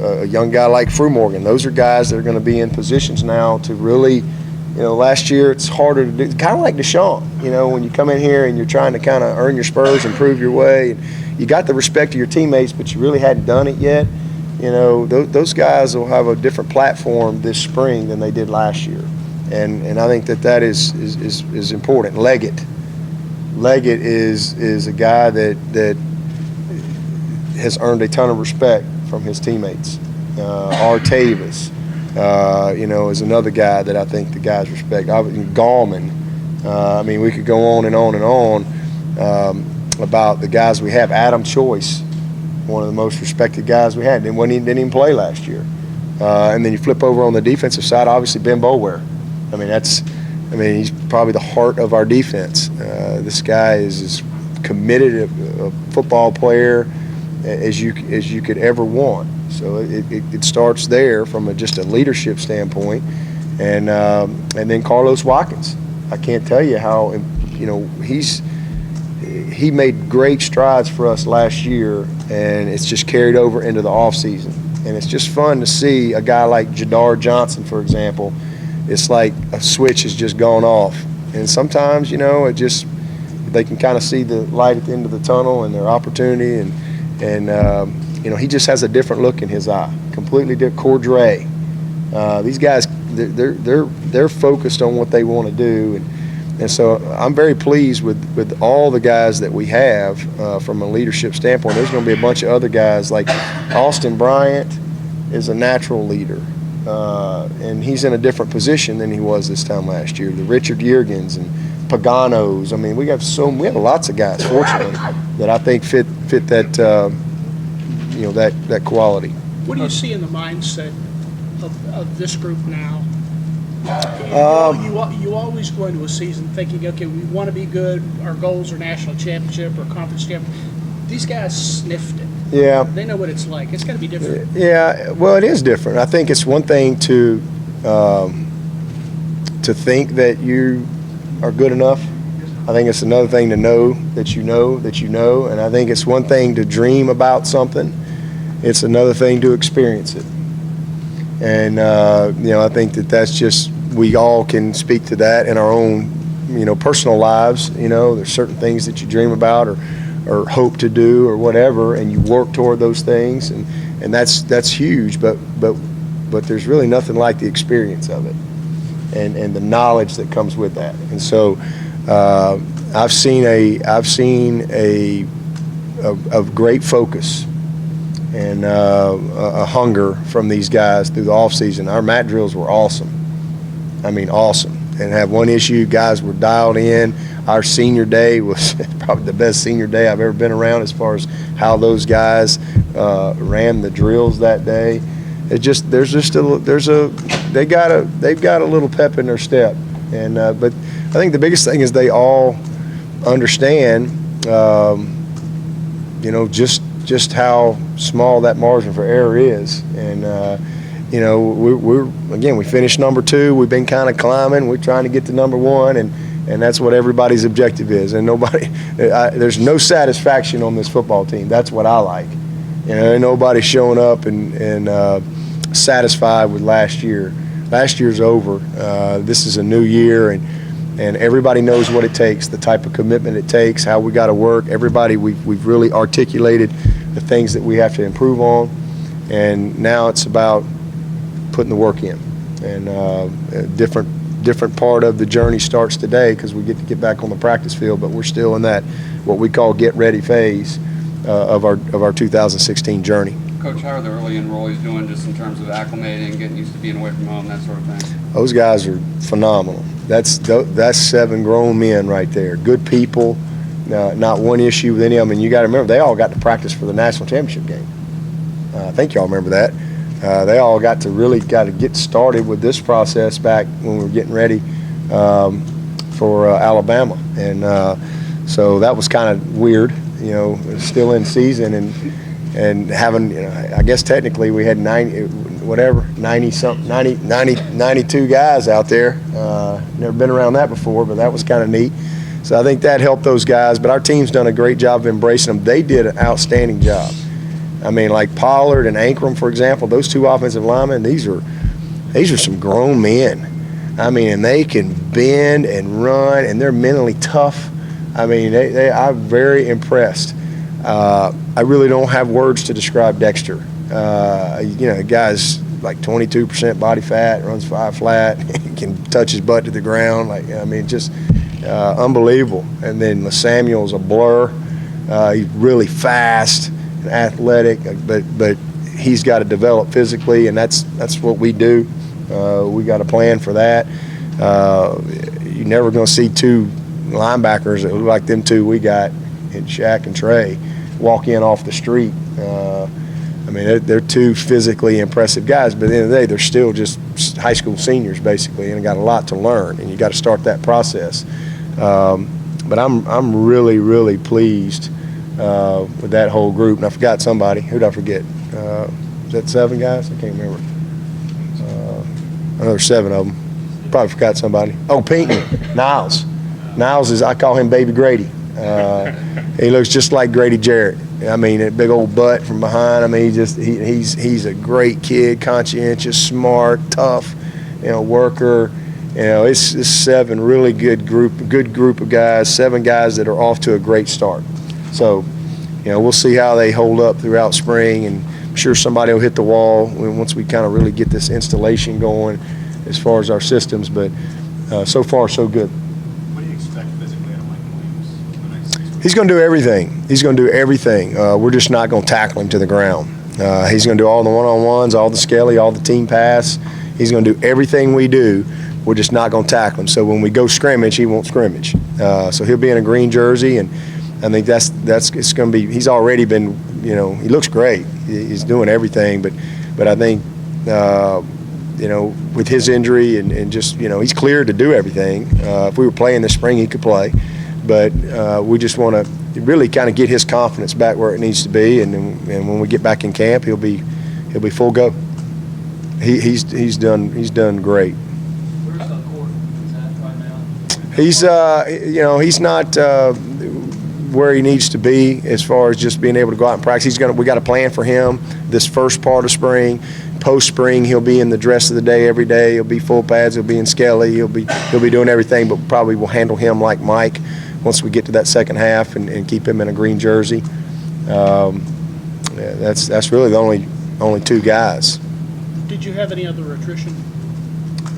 a young guy like Frumorgan. Those are guys that are going to be in positions now to really, last year it's harder to do. Kind of like Deshaun, when you come in here and you're trying to kind of earn your spurs and prove your way. And you got the respect of your teammates, but you really hadn't done it yet. Those guys will have a different platform this spring than they did last year. And I think that is important. Leggett is a guy that has earned a ton of respect from his teammates. Artavis, is another guy that I think the guys respect. Gallman. We could go on and on and on about the guys we have. Adam Choice, one of the most respected guys we had. Didn't even play last year. And then you flip over on the defensive side, obviously Ben Boulware. He's probably the heart of our defense. This guy is as committed a football player as you could ever want. So it starts there from just a leadership standpoint, and then Carlos Watkins. I can't tell you how he made great strides for us last year, and it's just carried over into the offseason. And it's just fun to see a guy like Jadar Johnson, for example. It's like a switch has just gone off. And sometimes, they can kind of see the light at the end of the tunnel and their opportunity. And he just has a different look in his eye, completely different. Cordray. These guys, they're focused on what they want to do. And so I'm very pleased with all the guys that we have from a leadership standpoint. There's going to be a bunch of other guys like Austin Bryant is a natural leader. And he's in a different position than he was this time last year. The Richard Yergens and Paganos. We have lots of guys, fortunately, that I think fit that that quality. What do you see in the mindset of this group now? You always go into a season thinking, okay, we want to be good. Our goals are national championship or conference championship. These guys sniffed it. Yeah. They know what it's like. It's got to be different. Yeah, well, it is different. I think it's one thing to think that you are good enough. I think it's another thing to know that you know that you know. And I think it's one thing to dream about something. It's another thing to experience it. And, I think that's just, we all can speak to that in our own, personal lives. There's certain things that you dream about or hope to do or whatever, and you work toward those things, and that's huge, but there's really nothing like the experience of it and the knowledge that comes with that. And so I've seen a great focus and a hunger from these guys through the offseason. Our mat drills were awesome. Awesome. And have one issue, guys were dialed in. Our senior day was probably the best senior day I've ever been around as far as how those guys ran the drills that day. They've got a little pep in their step, and but I think the biggest thing is they all understand, just how small that margin for error is, and we finished number 2. We've been kind of climbing. We're trying to get to number 1, and that's what everybody's objective is. And there's no satisfaction on this football team. That's what I like. Nobody's showing up and satisfied with last year. Last year's over. This is a new year, and everybody knows what it takes, the type of commitment it takes, how we got to work. We've really articulated the things that we have to improve on, and now it's about putting the work in. And a different part of the journey starts today because we get to get back on the practice field, but we're still in that what we call get ready phase of our 2016 journey. Coach, how are the early enrollees doing just in terms of acclimating, getting used to being away from home, that sort of thing? Those guys are phenomenal. That's 7 grown men right there. Good people, not one issue with any of them. And you got to remember, they all got to practice for the national championship game. I think y'all remember that. They all got to get started with this process back when we were getting ready for Alabama, and so that was kind of weird, still in season and having, I guess technically we had 92 guys out there. Never been around that before, but that was kind of neat. So I think that helped those guys. But our team's done a great job of embracing them. They did an outstanding job. I mean, like Pollard and Ankrum, for example, those two offensive linemen, these are some grown men. I mean, and they can bend and run, and they're mentally tough. I mean, I'm very impressed. I really don't have words to describe Dexter. The guy's like 22% body fat, runs 5 flat, can touch his butt to the ground. Just unbelievable. And then Samuel's a blur. He's really fast and athletic, but he's got to develop physically, and that's what we do. We got a plan for that. You're never going to see two linebackers that look like them two we got in Shaq and Trey walk in off the street. They're two physically impressive guys, but at the end of the day, they're still just high school seniors basically, and got a lot to learn, and you got to start that process. But I'm really, really pleased with that whole group. And I forgot somebody. Who did I forget? Is that 7 guys? I can't remember. I know there's 7 of them. Probably forgot somebody. Oh, Pinckney, Niles. Niles is, I call him Baby Grady. He looks just like Grady Jarrett. I mean, that big old butt from behind. I mean, he's a great kid, conscientious, smart, tough, worker. It's 7 really good group of guys, 7 guys that are off to a great start. So, we'll see how they hold up throughout spring, and I'm sure somebody will hit the wall once we kind of really get this installation going as far as our systems. But so far, so good. What do you expect physically out of Mike Williams the next 6 weeks? He's going to do everything. He's going to do everything. We're just not going to tackle him to the ground. He's going to do all the one-on-ones, all the skelly, all the team pass. He's going to do everything we do. We're just not going to tackle him. So when we go scrimmage, he won't scrimmage. So he'll be in a green jersey, and I think it's going to be. He's already been. He looks great. He's doing everything, but I think with his injury and just he's cleared to do everything. If we were playing this spring, he could play, but we just want to really kind of get his confidence back where it needs to be, and when we get back in camp, he'll be full go. He's done great. Where's the court at right now? He's not where he needs to be as far as just being able to go out and practice. We got a plan for him this first part of spring. Post spring, he'll be in the dress of the day every day. He'll be full pads. He'll be in skelly. He'll be doing everything. But probably we'll handle him like Mike once we get to that second half and keep him in a green jersey. That's really the only 2 guys. Did you have any other attrition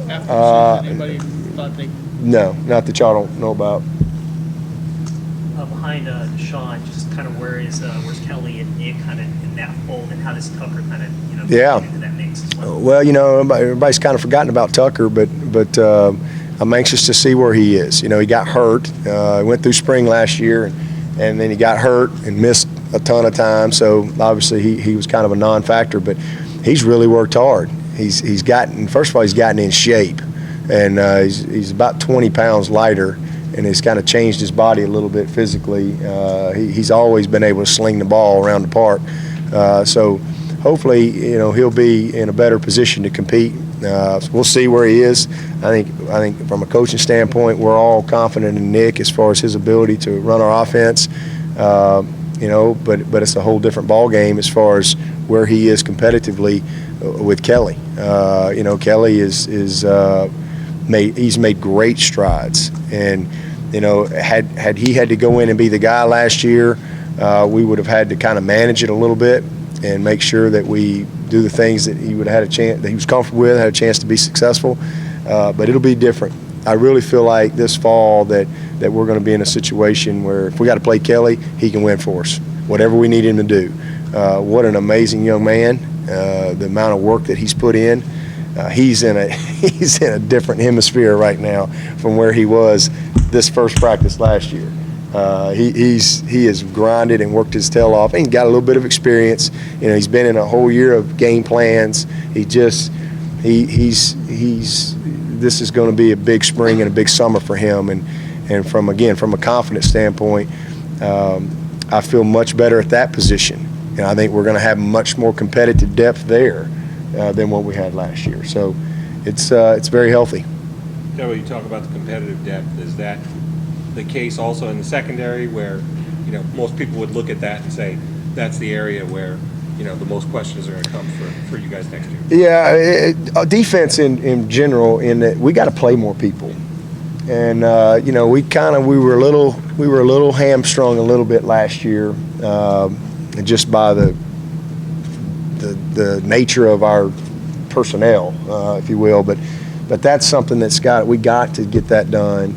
after the season? Anybody thought they? No, not that y'all don't know about. Behind Deshaun, just kind of where's Kelly and Nick kind of in that fold, and how does Tucker kind of Yeah. fit into that mix as well? Well, everybody's kind of forgotten about Tucker, but I'm anxious to see where he is. He got hurt. He went through spring last year, and then he got hurt and missed a ton of time. So obviously he was kind of a non-factor, but he's really worked hard. He's gotten in shape, and he's about 20 pounds lighter, and has kind of changed his body a little bit physically. He's always been able to sling the ball around the park. So hopefully, he'll be in a better position to compete. We'll see where he is. I think from a coaching standpoint, we're all confident in Nick as far as his ability to run our offense. But it's a whole different ball game as far as where he is competitively with Kelly. Kelly he's made great strides, and had he had to go in and be the guy last year, we would have had to kind of manage it a little bit and make sure that we do the things that he would have had a chance, that he was comfortable with, had a chance to be successful. But it'll be different. I really feel like this fall that we're going to be in a situation where if we got to play Kelly, he can win for us, whatever we need him to do. What an amazing young man! The amount of work that he's put in. He's in a different hemisphere right now from where he was this first practice last year. He has grinded and worked his tail off, and he got a little bit of experience. He's been in a whole year of game plans. This is going to be a big spring and a big summer for him. And from a confidence standpoint, I feel much better at that position, and I think we're going to have much more competitive depth there than what we had last year. So it's very healthy. Dabo, you talk about the competitive depth. Is that the case also in the secondary where, most people would look at that and say that's the area where the most questions are going to come for you guys next year? Yeah, defense in general, in that we got to play more people, and we were a little hamstrung a little bit last year, just by the nature of our personnel, if you will. But that's something we got to get that done,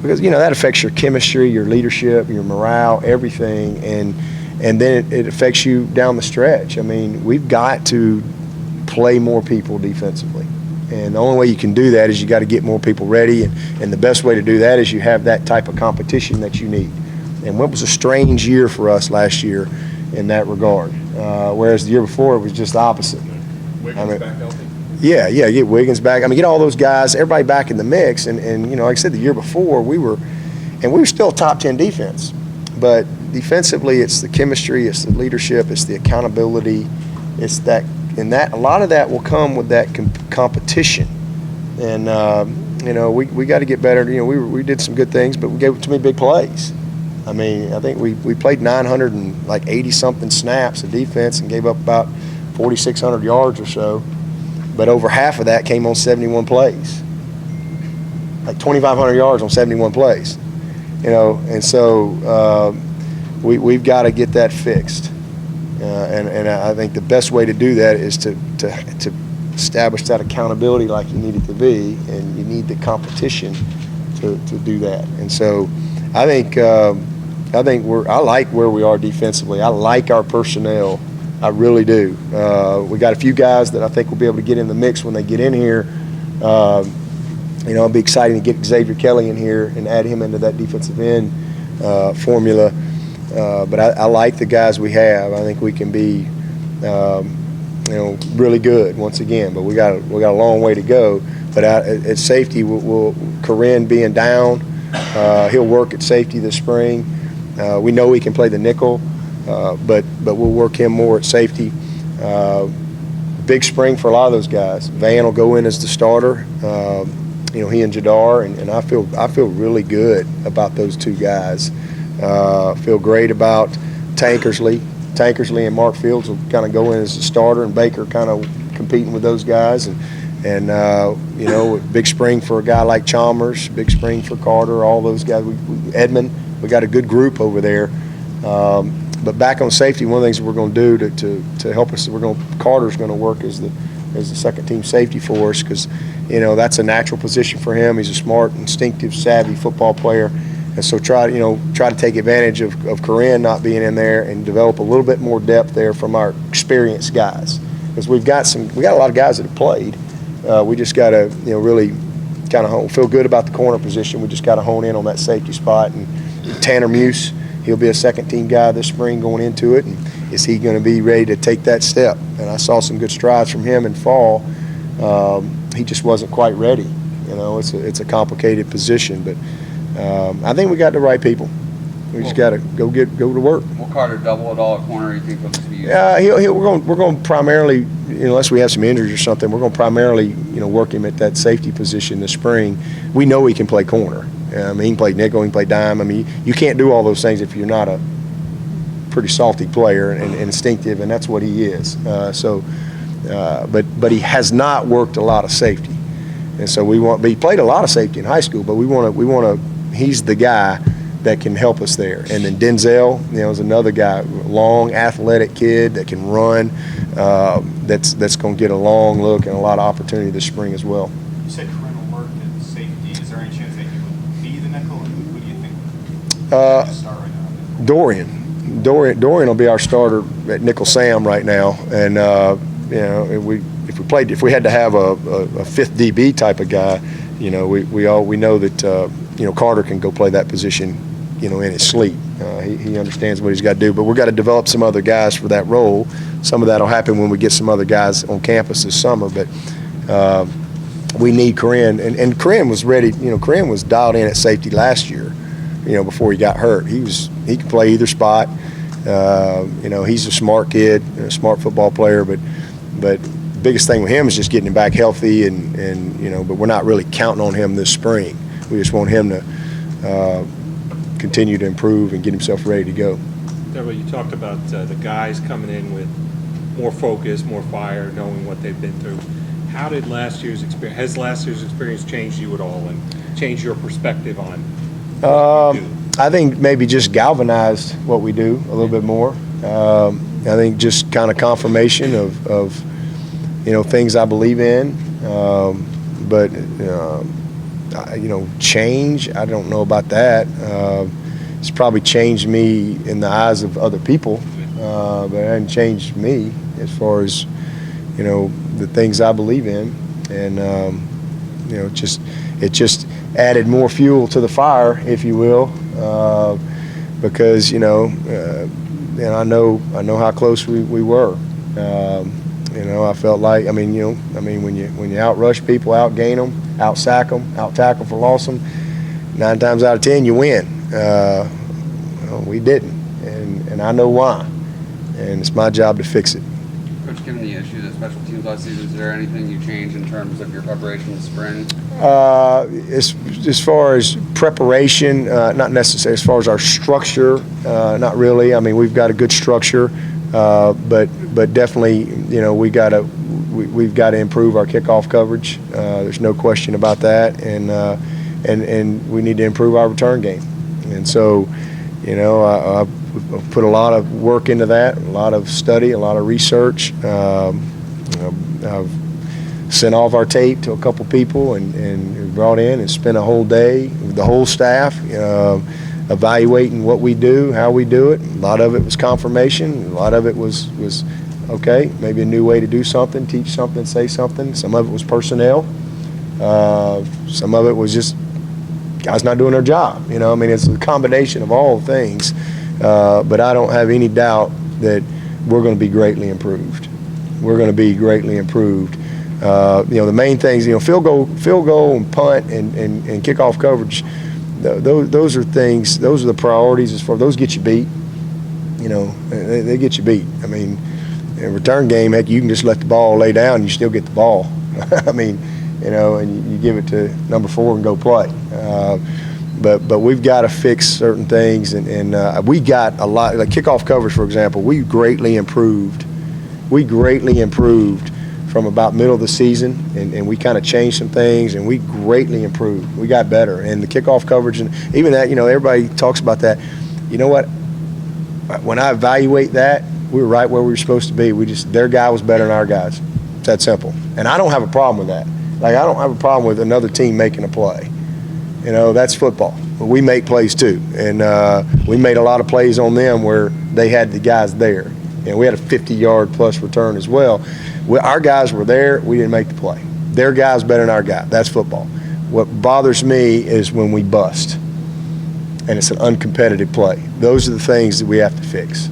because that affects your chemistry, your leadership, your morale, everything, and then it affects you down the stretch. I mean, we've got to play more people defensively, and the only way you can do that is you got to get more people ready, and the best way to do that is you have that type of competition that you need. And what was a strange year for us last year in that regard, whereas the year before it was just the opposite. Wiggins back healthy? Yeah, get Wiggins back. I mean, get all those guys, everybody back in the mix, and like I said, the year before we were still a top 10 defense, but defensively it's the chemistry, it's the leadership, it's the accountability, it's that, and that a lot of that will come with that competition, and we got to get better. We did some good things, but we gave too many big plays. I mean, I think we played 980 something snaps of defense and gave up about 4,600 yards or so, but over half of that came on 71 plays, like 2,500 yards on 71 plays, and so we've got to get that fixed, and I think the best way to do that is to establish that accountability like you need it to be, and you need the competition to do that. And so I think I like where we are defensively. I like our personnel. I really do. We got a few guys that I think will be able to get in the mix when they get in here. It'll be exciting to get Xavier Kelly in here and add him into that defensive end formula. But I like the guys we have. I think we can be, really good once again. But we got a long way to go. But at safety, Corinne being down, he'll work at safety this spring. We know he can play the nickel, but we'll work him more at safety. Big spring for a lot of those guys. Van will go in as the starter. He and Jadar, and I feel really good about those two guys. Feel great about Tankersley. Tankersley and Mark Fields will kind of go in as the starter, and Baker kind of competing with those guys. And big spring for a guy like Chalmers, big spring for Carter, all those guys. Edmond, we got a good group over there. But back on safety, one of the things that we're going to do to help us, Carter's going to work as the second team safety for us, because that's a natural position for him. He's a smart, instinctive, savvy football player, and so try to take advantage of Corinne not being in there and develop a little bit more depth there from our experienced guys, because we got a lot of guys that have played. We just got to really kind of feel good about the corner position. We just got to hone in on that safety spot. And Tanner Muse, he'll be a second team guy this spring going into it, and is he going to be ready to take that step? And I saw some good strides from him in fall. He just wasn't quite ready. It's a complicated position, but I think we got the right people. We just got to go to work. Will Carter double it all at corner? You think he'll just be? Yeah, we're going to primarily, unless we have some injuries or something, we're going to primarily, work him at that safety position this spring. We know he can play corner. He can play nickel, he can play dime. I mean, you can't do all those things if you're not a pretty salty player and instinctive, and that's what he is. But he has not worked a lot of safety, and so he played a lot of safety in high school, but we want to. He's the guy that can help us there. And then Denzel, is another guy, long, athletic kid that can run. That's going to get a long look and a lot of opportunity this spring as well. You said Corinne will work at safety. Is there any chance that he would be the nickel, and who do you think would start right now? Dorian will be our starter at nickel Sam right now, and if we had to have a fifth DB type of guy, we know that Carter can go play that position, in his sleep. He understands what he's got to do, but we've got to develop some other guys for that role. Some of that will happen when we get some other guys on campus this summer, but we need Corinne, and Corinne was ready. Corinne was dialed in at safety last year, before he got hurt. He could play either spot. He's a smart kid, a smart football player, but the biggest thing with him is just getting him back healthy, but we're not really counting on him this spring. We just want him to continue to improve and get himself ready to go. Dabo, you talked about the guys coming in with more focus, more fire, knowing what they've been through. How did last year's experience, has last year's experience changed you at all and changed your perspective on what you do? I think maybe just galvanized what we do a little bit more. I think just kind of confirmation of things I believe in. But change, I don't know about that. It's probably changed me in the eyes of other people, but it hasn't changed me as far as, the things I believe in. And, it just added more fuel to the fire, if you will, because, and I know how close we were. I felt like, when you outrush people, outgain them, outsack them, out-tackle for loss them, 9 times out of 10 you win. We didn't, and I know why, and it's my job to fix it. Coach, given the issues of special teams last season, is there anything you changed in terms of your preparation in the spring? As far as preparation, not necessarily. As far as our structure, not really. We've got a good structure, but definitely, we've got to improve our kickoff coverage. There's no question about that, and we need to improve our return game. And so, I've put a lot of work into that, a lot of study, a lot of research. I've sent off our tape to a couple people and brought in and spent a whole day with the whole staff evaluating what we do, how we do it. A lot of it was confirmation. A lot of it was okay, maybe a new way to do something, teach something, say something. Some of it was personnel. Some of it was just guys not doing their job. It's a combination of all things. But I don't have any doubt that we're going to be greatly improved. We're going to be greatly improved. The main things, field goal and punt and kickoff coverage, those are things, those are the priorities as far, those get you beat. They get you beat. In a return game, heck, you can just let the ball lay down and you still get the ball. And you give it to number 4 and go play. But we've got to fix certain things, and we got a lot, like kickoff coverage, for example, we greatly improved. From about middle of the season, and we kind of changed some things, and we greatly improved. We got better, and the kickoff coverage, and even that, everybody talks about that. You know what? When I evaluate that, we were right where we were supposed to be. Their guy was better than our guys. It's that simple. And I don't have a problem with that. I don't have a problem with another team making a play. That's football. But we make plays too, and we made a lot of plays on them where they had the guys there. We had a 50-yard plus return as well. Our guys were there. We didn't make the play. Their guy's better than our guy. That's football. What bothers me is when we bust, and it's an uncompetitive play. Those are the things that we have to fix.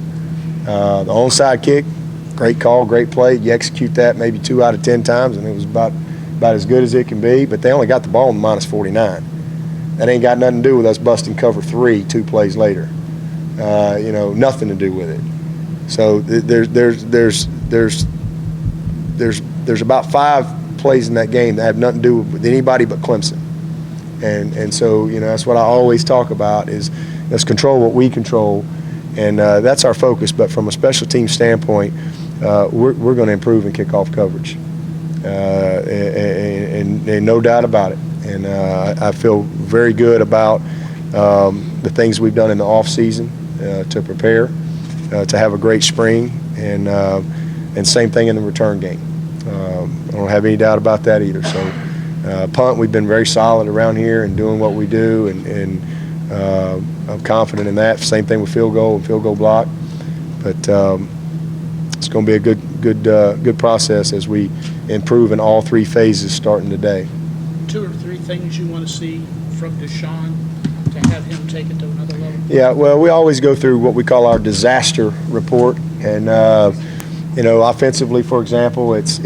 The onside kick, great call, great play. You execute that maybe 2 out of 10 times, and it was about as good as it can be. But they only got the ball in -49. That ain't got nothing to do with us busting cover 3 2 plays later. Nothing to do with it. So there's about 5 plays in that game that have nothing to do with anybody but Clemson. And so, that's what I always talk about is let's control what we control, and that's our focus. But from a special team standpoint, we're going to improve in kickoff coverage, and no doubt about it. And I feel very good about the things we've done in the off season to prepare, to have a great spring, and same thing in the return game. I don't have any doubt about that either. So punt, we've been very solid around here and doing what we do, and I'm confident in that. Same thing with field goal and field goal block. But it's going to be a good process as we improve in all 3 phases starting today. 2 or 3 things you want to see from Deshaun to have him take it to another level? Yeah, well, we always go through what we call our disaster report, and offensively, for example, it's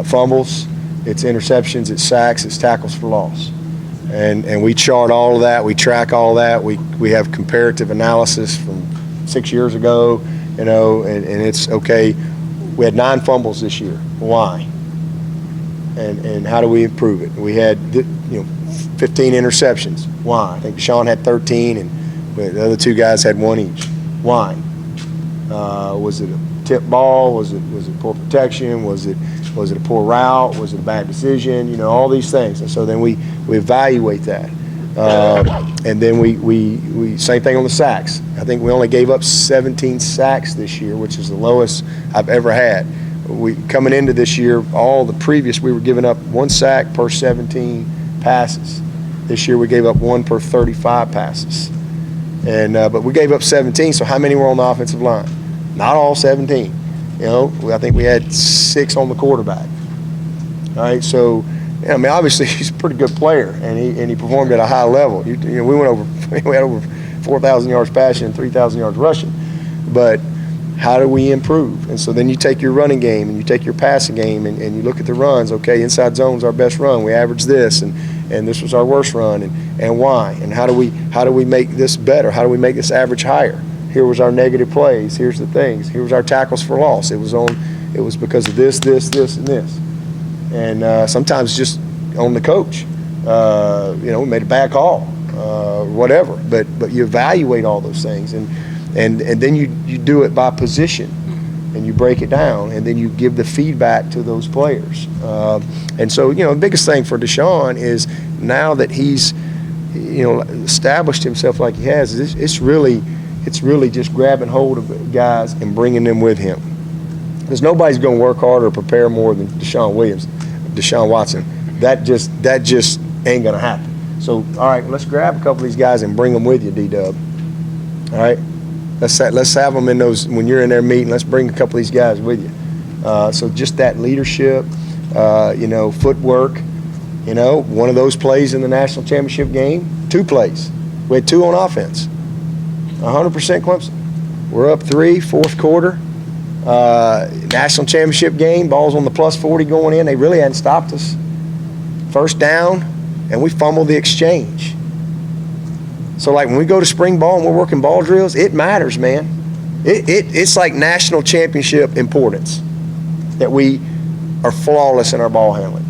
fumbles, it's interceptions, it's sacks, it's tackles for loss, and we chart all of that, we track all that, we have comparative analysis from 6 years ago, and it's okay. We had 9 fumbles this year. Why? And how do we improve it? We had 15 interceptions. Why? I think Deshaun had 13, and the other 2 guys had 1 each. Why? Was it a tip ball? Was it poor protection? Was it a poor route? Was it a bad decision? You know, all these things. And so then we evaluate that. And then we same thing on the sacks. I think we only gave up 17 sacks this year, which is the lowest I've ever had. Coming into this year, all the previous, we were giving up 1 sack per 17 passes. This year we gave up 1 per 35 passes. And but we gave up 17, so how many were on the offensive line? Not all 17. You know, I think we had 6 on the quarterback. All right, so yeah, I mean, obviously he's a pretty good player, and he performed at a high level. You know, we had over 4,000 yards passing and 3,000 yards rushing. But how do we improve? And so then you take your running game and you take your passing game and you look at the runs. Okay, inside zone's our best run. We average this, and this was our worst run, and why? And how do we make this better? How do we make this average higher? Here was our negative plays. Here's the things. Here was our tackles for loss. It was because of this, and this. And sometimes just on the coach. You know, we made a bad call, whatever. But you evaluate all those things, and then you do it by position, and you break it down, and then you give the feedback to those players. And so, you know, the biggest thing for Deshaun is now that he's, you know, established himself like he has, it's really just grabbing hold of guys and bringing them with him. Because nobody's going to work harder or prepare more than Deshaun Watson. That just ain't going to happen. So, all right, let's grab a couple of these guys and bring them with you, D-Dub. All right? Let's have them in those, when you're in their meeting, let's bring a couple of these guys with you. So just that leadership, you know, footwork, you know, one of those plays in the national championship game, 2 plays. We had 2 on offense. 100% Clemson. We're up 3, fourth quarter. National championship game, ball's on the +40 going in. They really hadn't stopped us. First down, and we fumbled the exchange. So, like, when we go to spring ball and we're working ball drills, it matters, man. It's like national championship importance that we are flawless in our ball handling.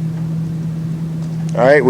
All right?